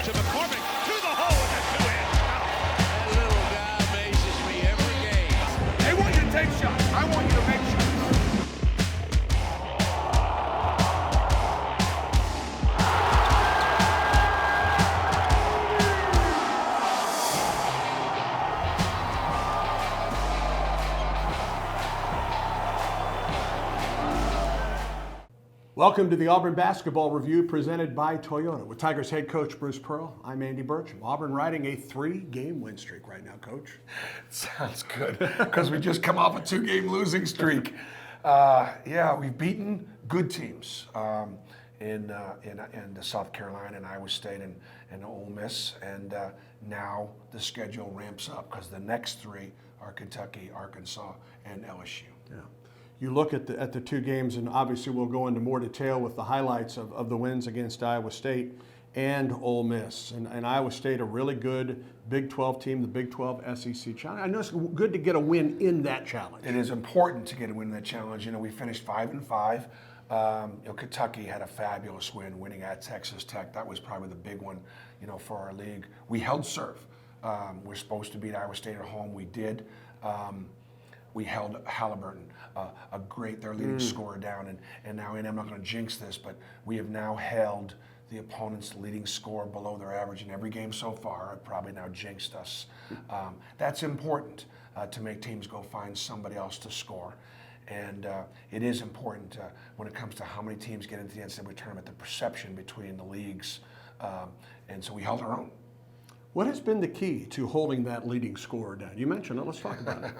to McCormick, to the hole with a two-hand shot. That little guy amazes me every game. They want you to take shots. I want you to make shots. Welcome to the Auburn Basketball Review presented by Toyota. With Tigers head coach Bruce Pearl, I'm Andy Burcham. Auburn riding a 3-game win streak right now, Coach. Sounds good, because we just come off a 2-game losing streak. Yeah, we've beaten good teams in South Carolina and Iowa State and Ole Miss, and now the schedule ramps up because the next 3 are Kentucky, Arkansas, and LSU. Yeah. You look at the 2 games, and obviously we'll go into more detail with the highlights of the wins against Iowa State and Ole Miss. And Iowa State, a really good Big 12 team, the Big 12 SEC challenge. I know it's good to get a win in that challenge. It is important to get a win in that challenge. You know, we finished 5-5. Kentucky had a fabulous win, winning at Texas Tech. That was probably the big one, for our league. We held serve. We're supposed to beat Iowa State at home. We did. We held Auburn, their leading scorer down, and now, and I'm not going to jinx this, but we have now held the opponent's leading scorer below their average in every game so far. I've probably now jinxed us. That's important to make teams go find somebody else to score. And it is important when it comes to how many teams get into the NCAA tournament, the perception between the leagues. And so we held our own. What has been the key to holding that leading scorer down? You mentioned it. Let's talk about it.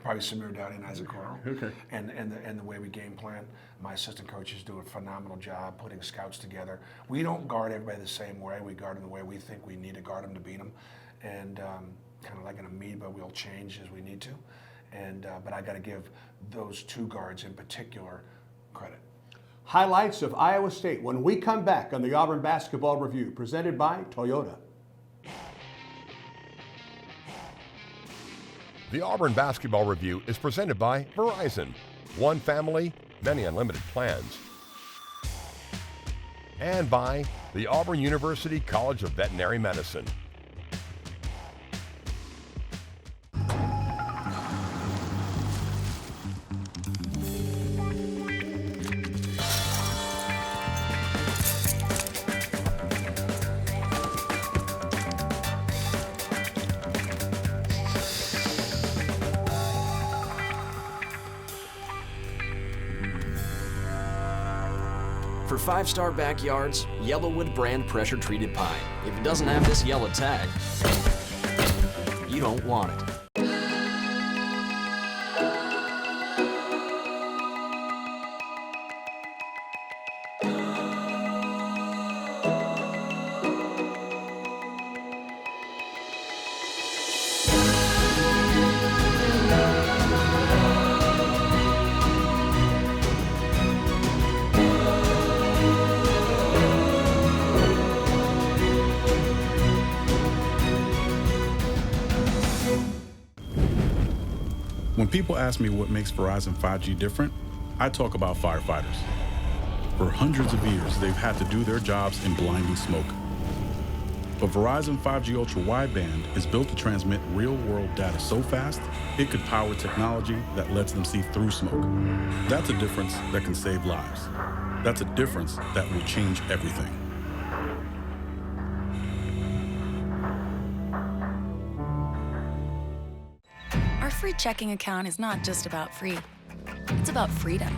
Probably Samir Dowdy and Isaac Corral. Okay. And the way we game plan. My assistant coaches do a phenomenal job putting scouts together. We don't guard everybody the same way. We guard them the way we think we need to guard them to beat them. And kind of like an amoeba, we'll change as we need to. And but I got to give those 2 guards in particular credit. Highlights of Iowa State when we come back on the Auburn Basketball Review presented by Toyota. The Auburn Basketball Review is presented by Verizon. One family, many unlimited plans. And by the Auburn University College of Veterinary Medicine. For 5-star backyards, Yellowwood brand pressure-treated pine. If it doesn't have this yellow tag, you don't want it. When people ask me what makes Verizon 5G different, I talk about firefighters. For hundreds of years, they've had to do their jobs in blinding smoke. But Verizon 5G Ultra Wideband is built to transmit real-world data so fast, it could power technology that lets them see through smoke. That's a difference that can save lives. That's a difference that will change everything. Our free checking account is not just about free. It's about freedom.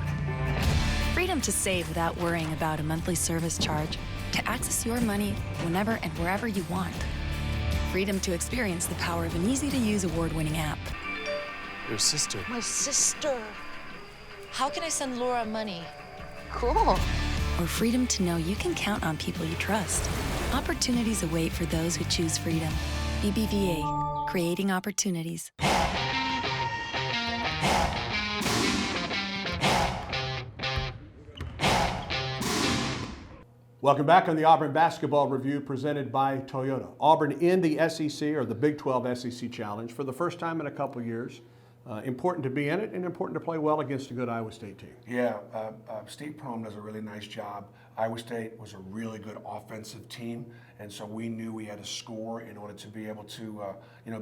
Freedom to save without worrying about a monthly service charge, to access your money whenever and wherever you want. Freedom to experience the power of an easy-to-use award-winning app. Your sister. My sister. How can I send Laura money? Cool. Or freedom to know you can count on people you trust. Opportunities await for those who choose freedom. BBVA, creating opportunities. Welcome back on the Auburn Basketball Review presented by Toyota. Auburn in the SEC, or the Big 12 SEC Challenge, for the first time in a couple years. important to be in it and important to play well against a good Iowa State team. Yeah, Steve Prohm does a really nice job. Iowa State was a really good offensive team, and so we knew we had to score in order to be able to,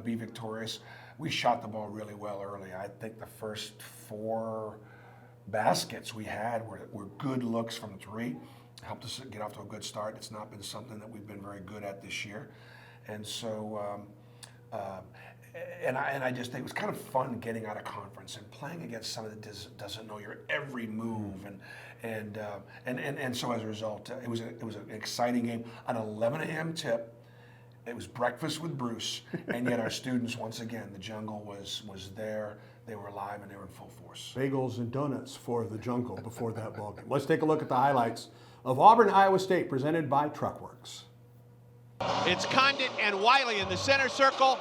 be victorious. We shot the ball really well early. I think the first 4 baskets we had were good looks from 3. Helped us get off to a good start. It's not been something that we've been very good at this year, and so. And I just think it was kind of fun getting out of conference and playing against someone that doesn't know your every move, and so as a result, it was an exciting game. An 11 a.m. tip. It was breakfast with Bruce, and yet our students, once again, the jungle was there. They were alive and they were in full force. Bagels and donuts for the jungle before that ball game. Let's take a look at the highlights of Auburn, Iowa State, presented by Truckworks. It's Condit and Wiley in the center circle,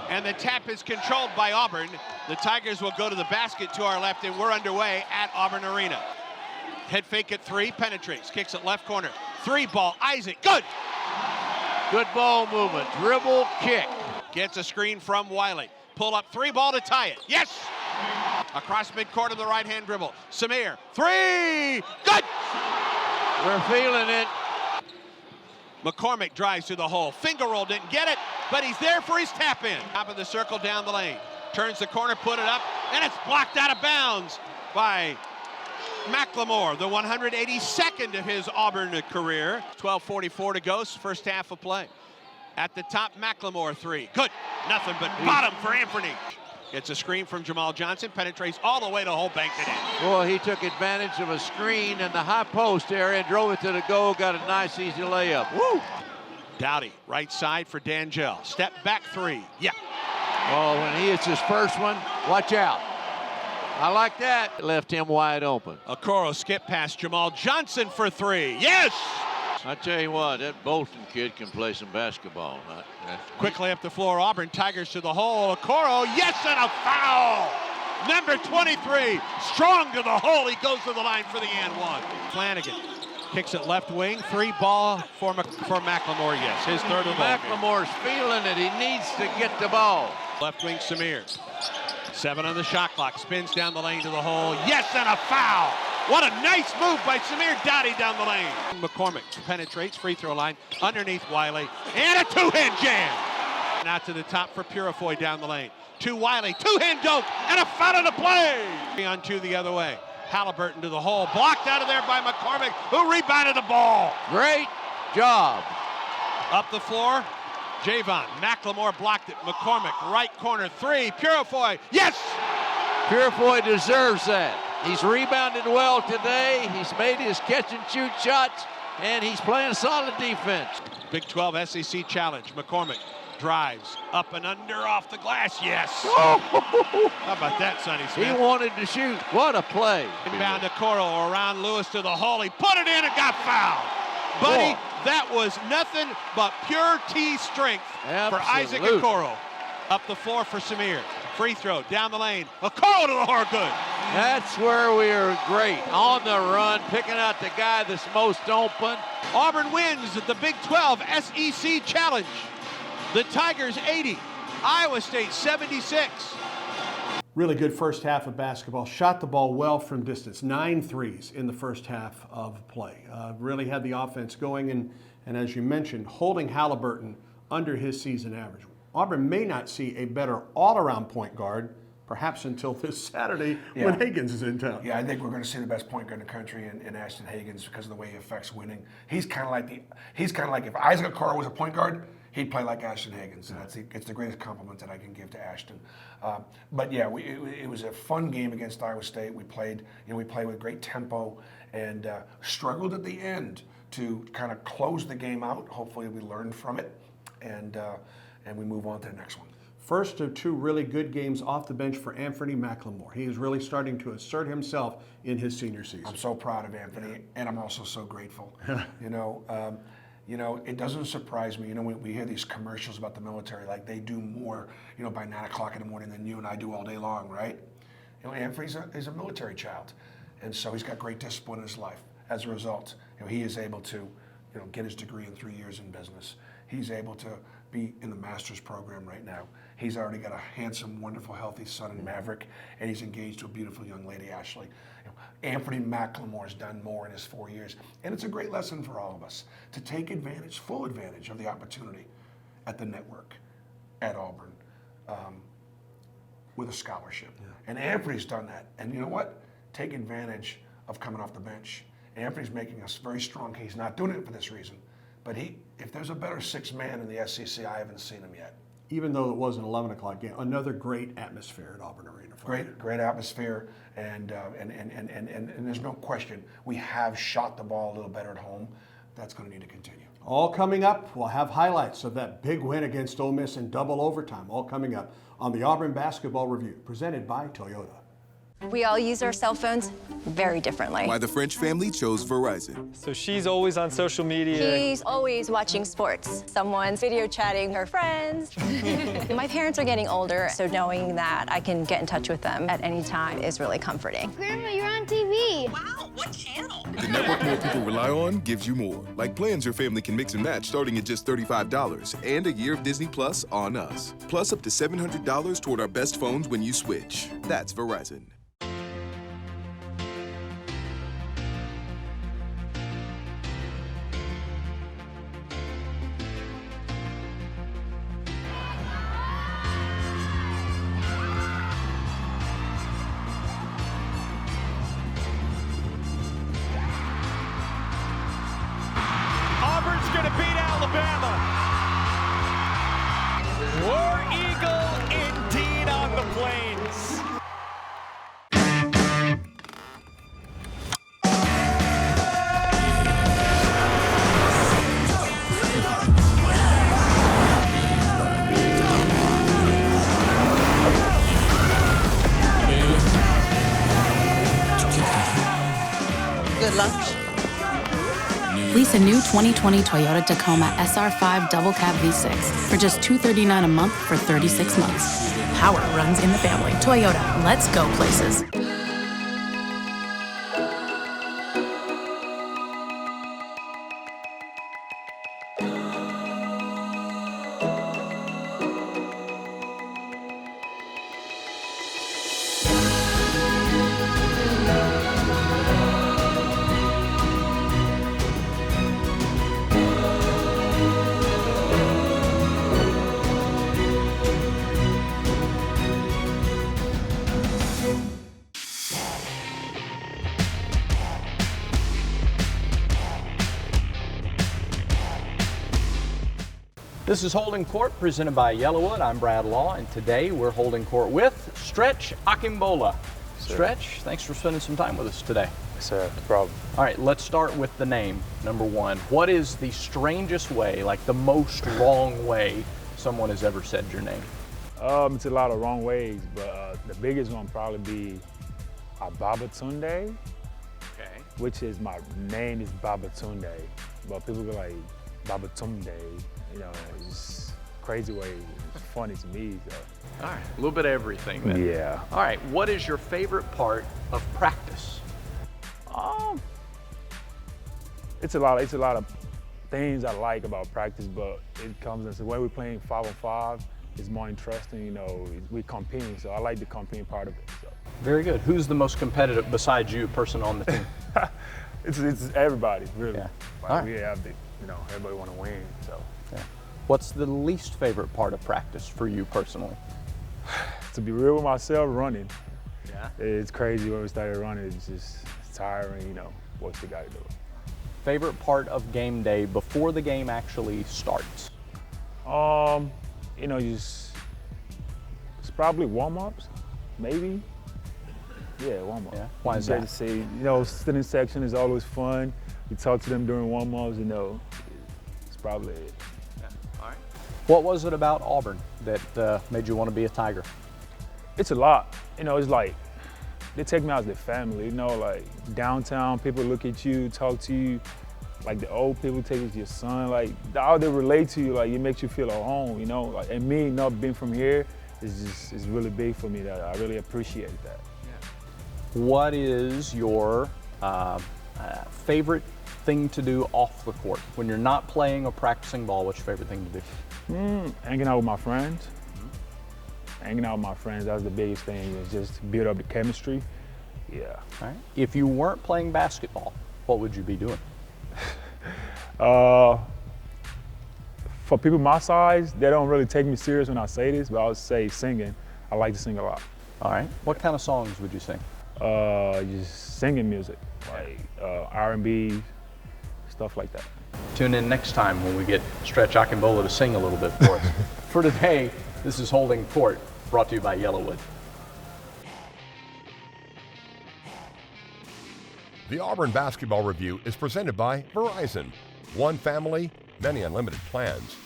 and the tap is controlled by Auburn. The Tigers will go to the basket to our left, and we're underway at Auburn Arena. Head fake at 3, penetrates, kicks it left corner. 3 ball, Isaac, good! Good ball movement, dribble, kick. Gets a screen from Wiley. Pull up 3 ball to tie it, yes! Across midcourt of the right-hand dribble. Samir, 3, good! We're feeling it. McCormick drives to the hole. Finger roll, didn't get it, but he's there for his tap in. Top of the circle, down the lane. Turns the corner, put it up, and it's blocked out of bounds by McLemore, the 182nd of his Auburn career. 12:44 to go, first half of play. At the top, McLemore 3. Good, nothing but bottom for Anthony. Gets a screen from Jamal Johnson, penetrates all the way to hole, banked it in. Boy, he took advantage of a screen in the high post area and drove it to the goal, got a nice, easy layup. Woo! Dowdy, right side for D'Angelo. Step back 3, yeah. Oh, when he hits his first one, watch out. I like that. It left him wide open. Okoro skip past Jamal Johnson for 3, yes! I tell you what, that Bolton kid can play some basketball. Quickly up the floor, Auburn Tigers to the hole. Okoro, yes, and a foul! Number 23, strong to the hole. He goes to the line for the and 1. Flanagan kicks it left wing. 3 ball for McLemore, yes, his third of the ball. McLemore's feeling it. He needs to get the ball. Left wing, Samir. 7 on the shot clock. Spins down the lane to the hole. Yes, and a foul! What a nice move by Samir Dowdy down the lane. McCormick penetrates, free throw line, underneath Wiley, and a 2-hand jam. Out to the top for Purifoy down the lane. To Wiley, 2-hand dunk, and a foul on the play. 3-on-2 the other way. Halliburton to the hole, blocked out of there by McCormick, who rebounded the ball. Great job. Up the floor, Javon. McLemore blocked it. McCormick, right corner 3. Purifoy, yes! Purifoy deserves that. He's rebounded well today. He's made his catch and shoot shots, and he's playing solid defense. Big 12 SEC challenge. McCormick drives up and under off the glass. Yes. How about that, Sonny Smith? He wanted to shoot. What a play. Inbound to Coro, around Lewis to the hole. He put it in and got fouled. Buddy, that was nothing but pure T strength for Isaac Okoro. Up the floor for Samir. Free throw, down the lane. Okoro to the hole, good. That's where we are great. On the run, picking out the guy that's most open. Auburn wins the Big 12 SEC Challenge. The Tigers 80, Iowa State 76. Really good first half of basketball. Shot the ball well from distance. 9 threes in the first half of play. Really had the offense going, and as you mentioned, holding Halliburton under his season average. Auburn may not see a better all-around point guard, perhaps until this Saturday when Higgins is in town. Yeah, I think we're going to see the best point guard in the country in Ashton Higgins because of the way he affects winning. He's kind of like if Isaac Okoro was a point guard, he'd play like Ashton Higgins, and it's the greatest compliment that I can give to Ashton. But yeah, it was a fun game against Iowa State. We played with great tempo and struggled at the end to kind of close the game out. Hopefully, we learned from it, and we move on to the next one. First of 2 really good games off the bench for Anthony McLemore. He is really starting to assert himself in his senior season. I'm so proud of Anthony, and I'm also so grateful. It doesn't surprise me. We hear these commercials about the military, like they do more, by 9 o'clock in the morning than you and I do all day long, right? Anthony's a military child, and so he's got great discipline in his life. As a result, he is able to, get his degree in 3 years in business. He's able to be in the master's program right now. He's already got a handsome, wonderful, healthy son in Maverick, and he's engaged to a beautiful young lady, Ashley. Anthony McLemore's done more in his 4 years, and it's a great lesson for all of us to take advantage, full advantage of the opportunity at the network at Auburn with a scholarship. And Anthony's done that, and you know what? Take advantage of coming off the bench. Anthony's making a very strong case, not doing it for this reason, but if there's a better sixth man in the SEC, I haven't seen him yet. Even though it was an 11 o'clock game, another great atmosphere at Auburn Arena. Great atmosphere, and there's no question we have shot the ball a little better at home. That's going to need to continue. All coming up, we'll have highlights of that big win against Ole Miss in double overtime. All coming up on the Auburn Basketball Review, presented by Toyota. We all use our cell phones very differently. Why the French family chose Verizon. So she's always on social media. He's always watching sports. Someone's video chatting her friends. My parents are getting older, so knowing that I can get in touch with them at any time is really comforting. Grandma, you're on TV. Wow, what channel? The network more people rely on gives you more. Like plans your family can mix and match starting at just $35 and a year of Disney Plus on us. Plus up to $700 toward our best phones when you switch. That's Verizon. Auburn's going to beat Alabama. War Eagle indeed on the plains. Good lunch. Lease a new 2020 Toyota Tacoma SR5 Double Cab V6 for just $239 a month for 36 months. Power runs in the family. Toyota, let's go places. This is Holding Court presented by Yellowwood. I'm Brad Law, and today we're holding court with Stretch Akimbola. Stretch, thanks for spending some time with us today. Yes, sir, no problem. All right, let's start with the name, number one. What is the strangest way, like the most wrong way someone has ever said your name? It's a lot of wrong ways, but the biggest one probably be Babatunde, okay, which is my name is Babatunde, but people go like Babatunde. You know, it's just crazy way. It's funny to me. So. All right, a little bit of everything then. Yeah. All right, what is your favorite part of practice? It's a lot of things I like about practice, but it comes into when we're playing 5-on-5, it's more interesting. You know, we're competing, so I like the competing part of it. So. Very good. Who's the most competitive besides you, person on the team? It's everybody, really. Yeah. Like, All right. we have the, you know, everybody want to win, so. Yeah. What's the least favorite part of practice for you personally? To be real with myself, running. Yeah. It's crazy when we started running. It's tiring, you know, what you got to do. Favorite part of game day before the game actually starts? You know, it's probably warm-ups, maybe. Yeah, warm-ups. Yeah. Why is that? that? To say, you know, sitting section is always fun. You talk to them during warm-ups, you know, it's probably it. Yeah. All right. What was it about Auburn that made you want to be a Tiger? It's a lot. You know, it's like, they take me out as their family, you know, like downtown, people look at you, talk to you, like the old people take it to your son, like how they relate to you, like it makes you feel at home, you know, like, and me not being from here is really big for me. That I really appreciate that. Yeah. What is your favorite thing to do off the court? When you're not playing or practicing ball, what's your favorite thing to do? Hanging out with my friends. hanging out with my friends, that's the biggest thing, is just build up the chemistry. Yeah. All right. If you weren't playing basketball, what would you be doing? For people my size, they don't really take me serious when I say this, but I would say singing. I like to sing a lot. All right. What kind of songs would you sing? Just singing music, like R&B, stuff like that. Tune in next time when we get Stretch Akimbola to sing a little bit for us. For today, this is Holding Court, brought to you by Yellowwood. The Auburn Basketball Review is presented by Verizon. One family, many unlimited plans.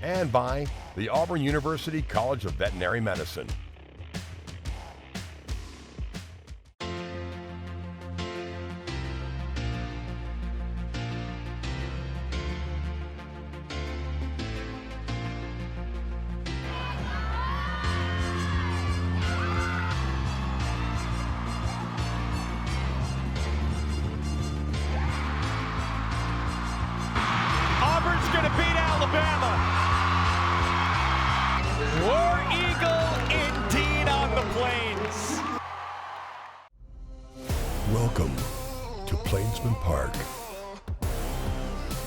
And by the Auburn University College of Veterinary Medicine. Auburn's going to beat Alabama. War Eagle indeed on the Plains. Welcome to Plainsman Park,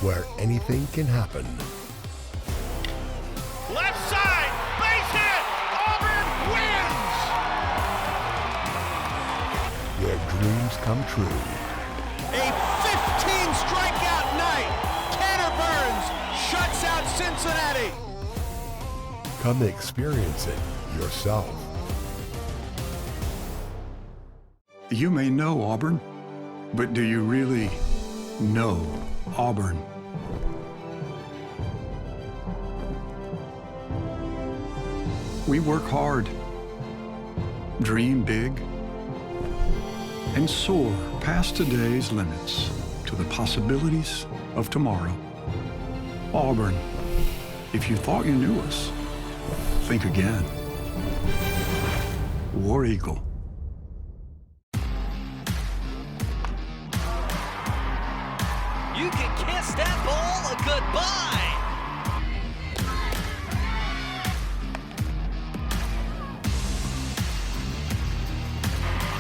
where anything can happen. Left side, base hit. Auburn wins. Where dreams come true. A 15 strikeout night. Tanner Burns shuts out Cincinnati. Come experience it yourself. You may know Auburn, but do you really know Auburn? We work hard, dream big, and soar past today's limits to the possibilities of tomorrow. Auburn, if you thought you knew us, think again. War Eagle. You can kiss that ball a goodbye.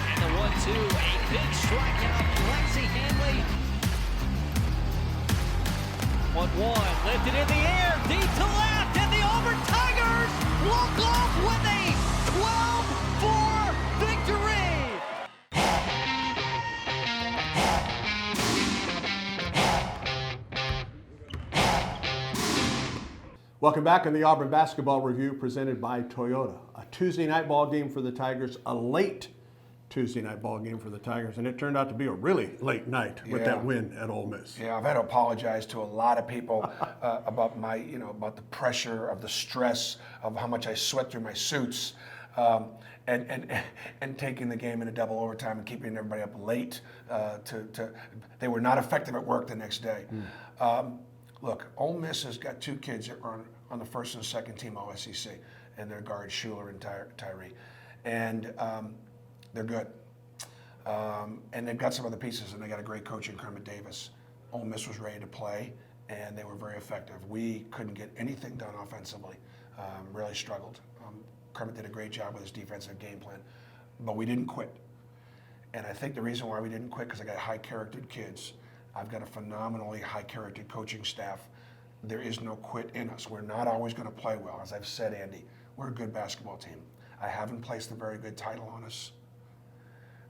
And the 1-2, a big strikeout, Lexi Hanley. 1-1, lifted in the air, deep to left, and the Auburn Tigers walk off with a 12-4 victory. Welcome back on the Auburn Basketball Review presented by Toyota. A Tuesday night ball game for the Tigers, a late Tuesday night ball game for the Tigers, and it turned out to be a really late night with that win at Ole Miss. Yeah, I've had to apologize to a lot of people about my, about the pressure of the stress of how much I sweat through my suits, and taking the game into double overtime and keeping everybody up late. They were not effective at work the next day. Look, Ole Miss has got two kids that run on the first and second team All-SEC, and their guards Schuler and Tyree, and they're good. And they've got some other pieces, and they got a great coach in Kermit Davis. Ole Miss was ready to play, and they were very effective. We couldn't get anything done offensively, really struggled. Kermit did a great job with his defensive game plan, but we didn't quit. And I think the reason why we didn't quit, because I got high-charactered kids. I've got a phenomenally high-charactered coaching staff. There is no quit in us. We're not always going to play well. As I've said, Andy, we're a good basketball team. I haven't placed a very good title on us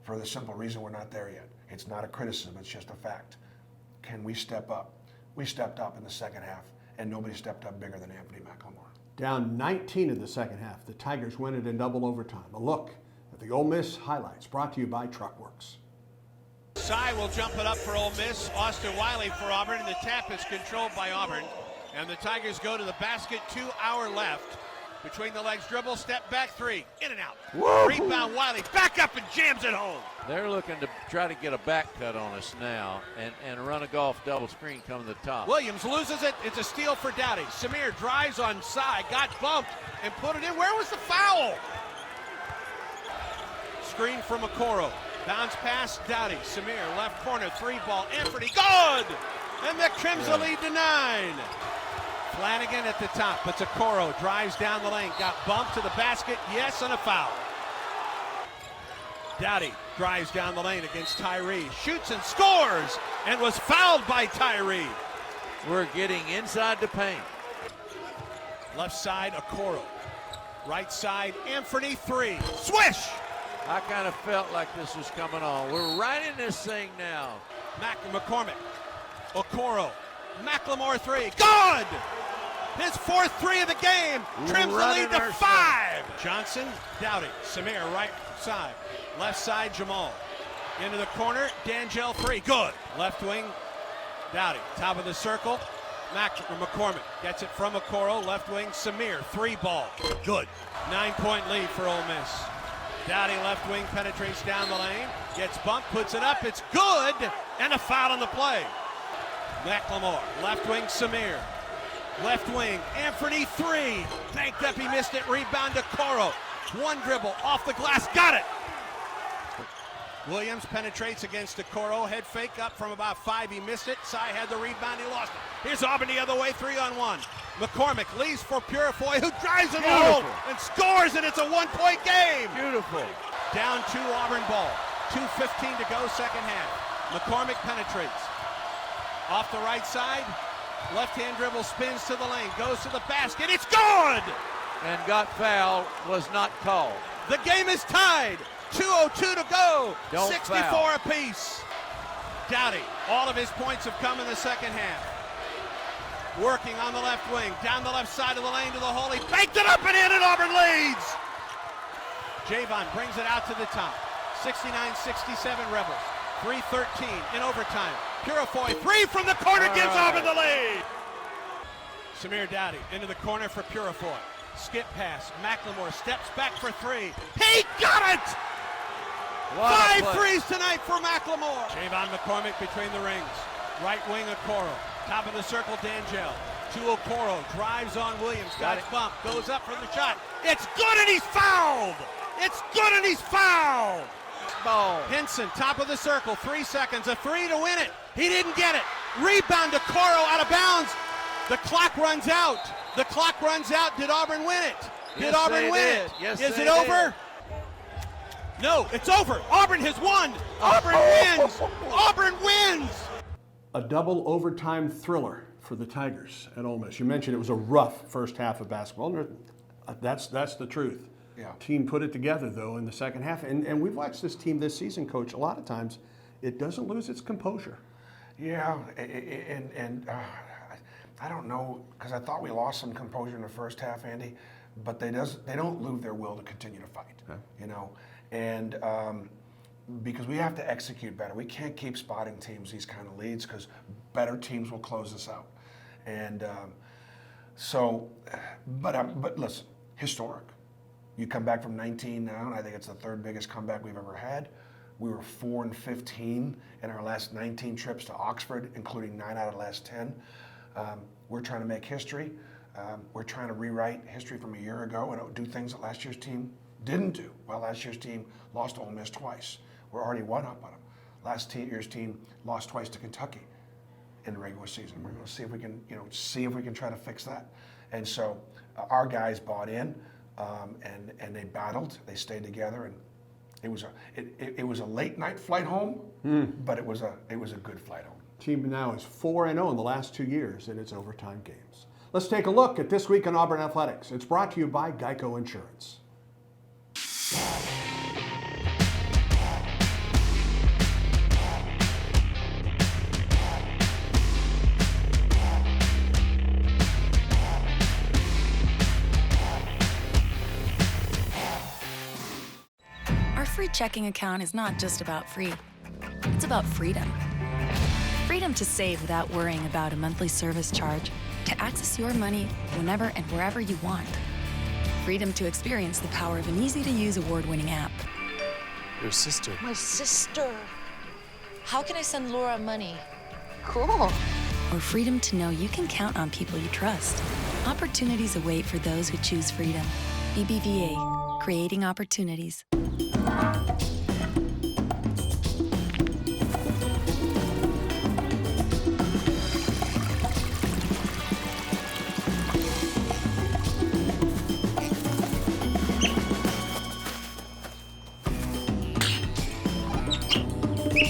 for the simple reason we're not there yet. It's not a criticism, it's just a fact. Can we step up? We stepped up in the second half, and nobody stepped up bigger than Anthony McLemore. Down 19 in the second half, the Tigers win it in double overtime. A look at the Ole Miss highlights brought to you by Truckworks. Sy will jump it up for Ole Miss. Austin Wiley for Auburn, and the tap is controlled by Auburn. And the Tigers go to the basket, 2 hour left. Between the legs, dribble, step back, 3, in and out. Whoa. Rebound, Wiley, back up and jams it home. They're looking to try to get a back cut on us now and run a golf double screen coming to the top. Williams loses it. It's a steal for Dowdy. Samir drives on Sy, got bumped and put it in. Where was the foul? Screen from Okoro. Bounce pass, Dowdy. Samir, left corner, 3 ball. Anthony, good! And the Crimson lead to 9. Flanagan at the top, but Okoro drives down the lane, got bumped to the basket, yes, and a foul. Dowdy drives down the lane against Tyree, shoots and scores, and was fouled by Tyree. We're getting inside the paint. Left side, Okoro. Right side, Anthony, three. Swish! I kind of felt like this was coming on. We're right in this thing now. McCormick, Okoro, McLemore three, good! His fourth three of the game, trims the lead to 5. Johnson, Dowdy, Samir right side, left side Jamal. Into the corner, D'Angelo three, good. Left wing, Dowdy, top of the circle, McCormick gets it from Okoro, left wing, Samir, three ball, good. 9-point lead for Ole Miss. Dowdy left wing penetrates down the lane, gets bumped, puts it up, it's good, and a foul on the play. McLemore, left wing, Samir. Left wing, Anthony three. Banked up, he missed it, rebound to Okoro. One dribble, off the glass, got it! Williams penetrates against Okoro, head fake up from about 5, he missed it. Sy had the rebound, he lost it. Here's Auburn the other way, 3-on-1. McCormick leaves for Purifoy, who drives in the hole and scores, and it's a 1-point game. Beautiful. Down 2 Auburn ball, 2:15 to go, second half. McCormick penetrates. Off the right side, left-hand dribble spins to the lane, goes to the basket, it's good! And got fouled, was not called. The game is tied, 2:02 to go, Don't 64 foul. apiece. Dowdy, all of his points have come in the second half. Working on the left wing, down the left side of the lane to the hole, he banked it up and in, and Auburn leads! Javon brings it out to the top, 69-67 Rebels, 3:13 in overtime. Purifoy, three from the corner, gives Auburn the lead! Samir Dowdy into the corner for Purifoy. Skip pass, McLemore steps back for three. He got it! What 5 threes tonight for McLemore. Javon McCormick between the rings. Right wing Okoro. Top of the circle, D'Angelo. To Okoro, drives on Williams, got it bumped, goes up for the shot. It's good and he's fouled! It's good and he's fouled! Ball. Henson, top of the circle, 3 seconds, a three to win it. He didn't get it. Rebound to Okoro, out of bounds. The clock runs out. The clock runs out. Did Auburn win it? Did Yes, Auburn they win did. it? Yes, Is they it over? did. No, it's over. Auburn has won. Auburn wins. Auburn wins. A double overtime thriller for the Tigers at Ole Miss. You mentioned it was a rough first half of basketball. That's the truth. Yeah. Team put it together, though, in the second half. And we've watched this team this season, Coach, a lot of times. It doesn't lose its composure. Yeah, and I don't know, because I thought we lost some composure in the first half, Andy, but they don't lose their will to continue to fight, you know, and because we have to execute better. We can't keep spotting teams these kind of leads, because better teams will close us out. And but listen, historic. You come back from 19 now, and I think it's the 3rd biggest comeback we've ever had. We were 4-15 in our last 19 trips to Oxford, including 9 out of the last 10. We're trying to make history. We're trying to rewrite history from a year ago and do things that last year's team didn't do. Well, last year's team lost to Ole Miss twice. We're already one up on them. Last year's team lost twice to Kentucky in the regular season. We're going to see if we can, try to fix that. And so our guys bought in, and they battled. They stayed together, and it was a late night flight home, but it was a good flight home. Team now is 4-0 in the last 2 years in its overtime games. Let's take a look at This Week in Auburn Athletics. It's brought to you by Geico Insurance. Our free checking account is not just about free. It's about freedom. Freedom to save without worrying about a monthly service charge, to access your money whenever and wherever you want. Freedom to experience the power of an easy-to-use award-winning app. Your sister. My sister. How can I send Laura money? Cool. Or freedom to know you can count on people you trust. Opportunities await for those who choose freedom. BBVA, creating opportunities. For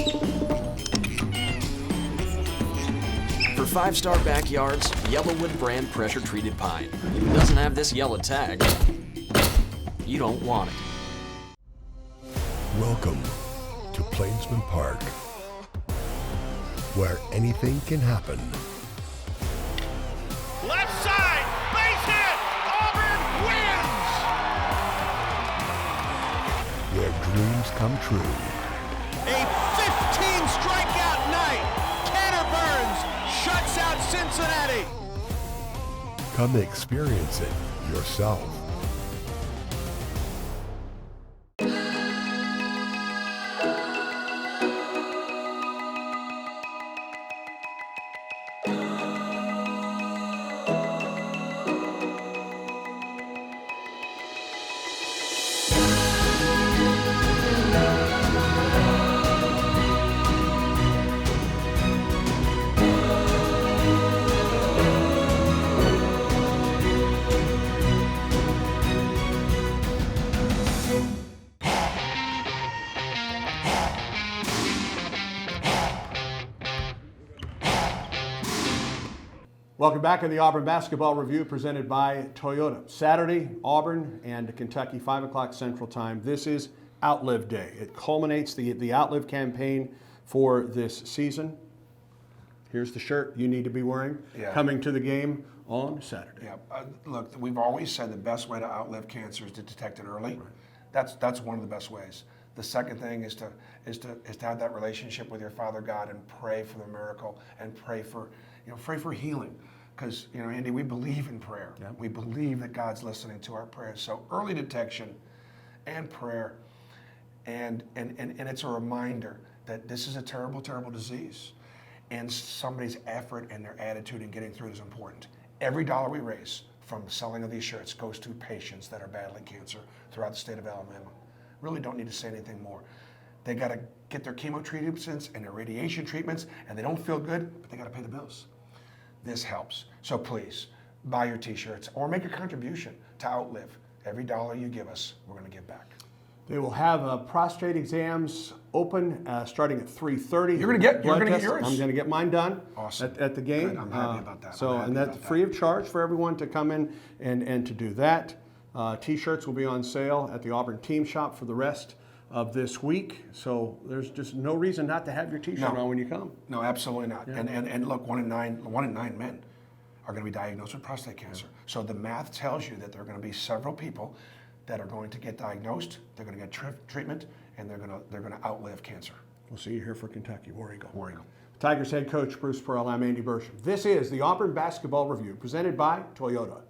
five-star backyards, Yellowwood brand pressure-treated pine. If it doesn't have this yellow tag, you don't want it. Welcome to Plainsman Park, where anything can happen. Left side, base hit. Auburn wins. Where dreams come true. A 15-strikeout night. Tanner Burns shuts out Cincinnati. Come experience it yourself. Welcome back to the Auburn Basketball Review presented by Toyota. Saturday, Auburn and Kentucky, 5 o'clock Central Time. This is Outlive Day. It culminates the Outlive campaign for this season. Here's the shirt you need to be wearing coming to the game on Saturday. Yeah, look, we've always said the best way to outlive cancer is to detect it early. Right. That's one of the best ways. The second thing is to have that relationship with your Father God and pray for the miracle and pray for healing. Because, Andy, we believe in prayer. Yeah. We believe that God's listening to our prayers. So early detection and prayer, and it's a reminder that this is a terrible, terrible disease. And somebody's effort and their attitude in getting through it is important. Every dollar we raise from the selling of these shirts goes to patients that are battling cancer throughout the state of Alabama. Really don't need to say anything more. They got to get their chemo treatments and their radiation treatments, and they don't feel good, but they got to pay the bills. This helps. So please, buy your t-shirts or make a contribution to Outlive. Every dollar you give us, we're going to give back. They will have prostate exams open starting at 3:30. You're going to get yours. I'm going to get mine done at the game. Good. I'm happy about that. And that's free of charge for everyone to come in and to do that. T-shirts will be on sale at the Auburn Team Shop for the rest of this week. So there's just no reason not to have your T-shirt on when you come. No, absolutely not. Yeah. And look, one in nine men are going to be diagnosed with prostate cancer. Yeah. So the math tells you that there are going to be several people that are going to get diagnosed, they're going to get treatment, and they're going to outlive cancer. We'll see you here for Kentucky. War Eagle. War Eagle. Tigers head coach Bruce Pearl. I'm Andy Burcham. This is the Auburn Basketball Review presented by Toyota.